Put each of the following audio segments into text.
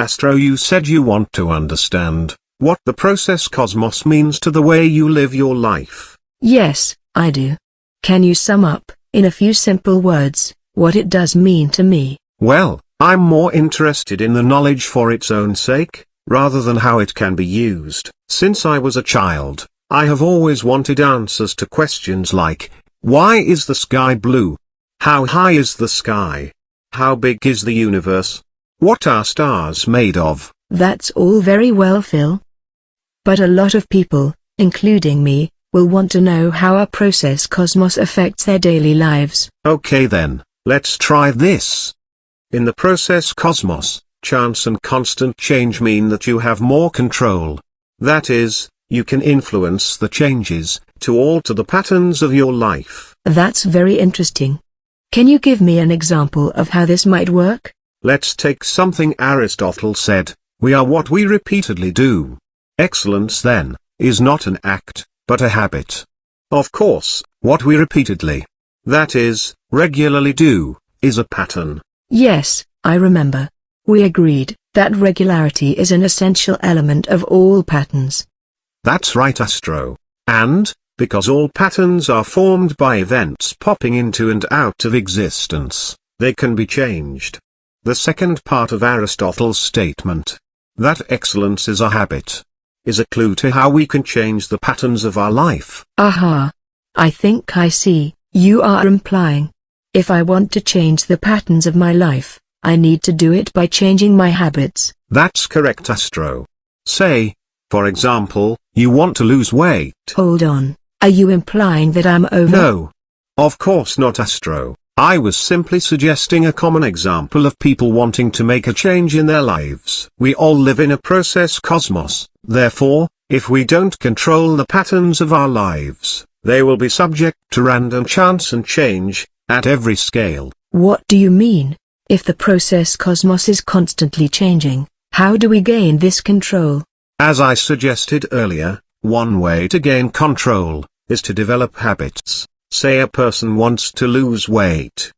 Astro, you said you want to understand what the process cosmos means to the way you live your life. Yes, I do. Can you sum up, in a few simple words, what it does mean to me? Well, I'm more interested in the knowledge for its own sake, rather than how it can be used. Since I was a child, I have always wanted answers to questions like, why is the sky blue? How high is the sky? How big is the universe? What are stars made of? That's all very well, Phil. But a lot of people, including me, will want to know how our process cosmos affects their daily lives. Okay then, let's try this. In the process cosmos, chance and constant change mean that you have more control. That is, you can influence the changes, to alter the patterns of your life. That's very interesting. Can you give me an example of how this might work? Let's take something Aristotle said, we are what we repeatedly do. Excellence then, is not an act, but a habit. Of course, what we repeatedly, that is, regularly do, is a pattern. Yes, I remember. We agreed that regularity is an essential element of all patterns. That's right, Astro. And, because all patterns are formed by events popping into and out of existence, they can be changed. The second part of Aristotle's statement, that excellence is a habit, is a clue to how we can change the patterns of our life. Aha! I think I see. You are implying, if I want to change the patterns of my life, I need to do it by changing my habits. That's correct, Astro. Say, for example, you want to lose weight. Hold on, are you implying that I'm over? No. Of course not, Astro. I was simply suggesting a common example of people wanting to make a change in their lives. We all live in a process cosmos, therefore, if we don't control the patterns of our lives, they will be subject to random chance and change, at every scale. What do you mean? If the process cosmos is constantly changing, how do we gain this control? As I suggested earlier, one way to gain control, is to develop habits. Say a person wants to lose weight.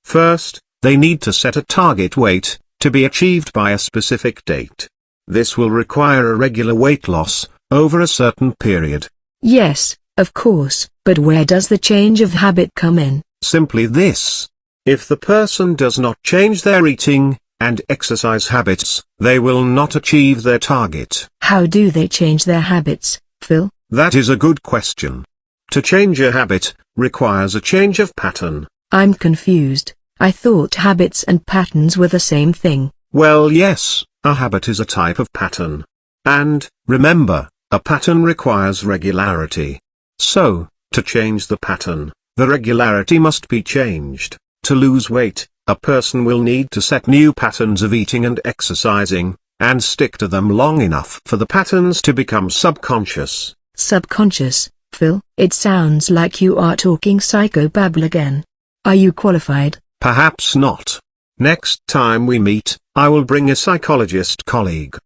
First, they need to set a target weight, to be achieved by a specific date. This will require a regular weight loss, over a certain period. Yes, of course, but where does the change of habit come in? Simply this. If the person does not change their eating and exercise habits, they will not achieve their target. How do they change their habits, Phil? That is a good question. To change a habit, requires a change of pattern. I'm confused. I thought habits and patterns were the same thing. Well, yes, a habit is a type of pattern. And, remember, a pattern requires regularity. So, to change the pattern, the regularity must be changed. To lose weight, a person will need to set new patterns of eating and exercising, and stick to them long enough for the patterns to become subconscious. Subconscious, Phil? It sounds like you are talking psychobabble again. Are you qualified? Perhaps not. Next time we meet, I will bring a psychologist colleague.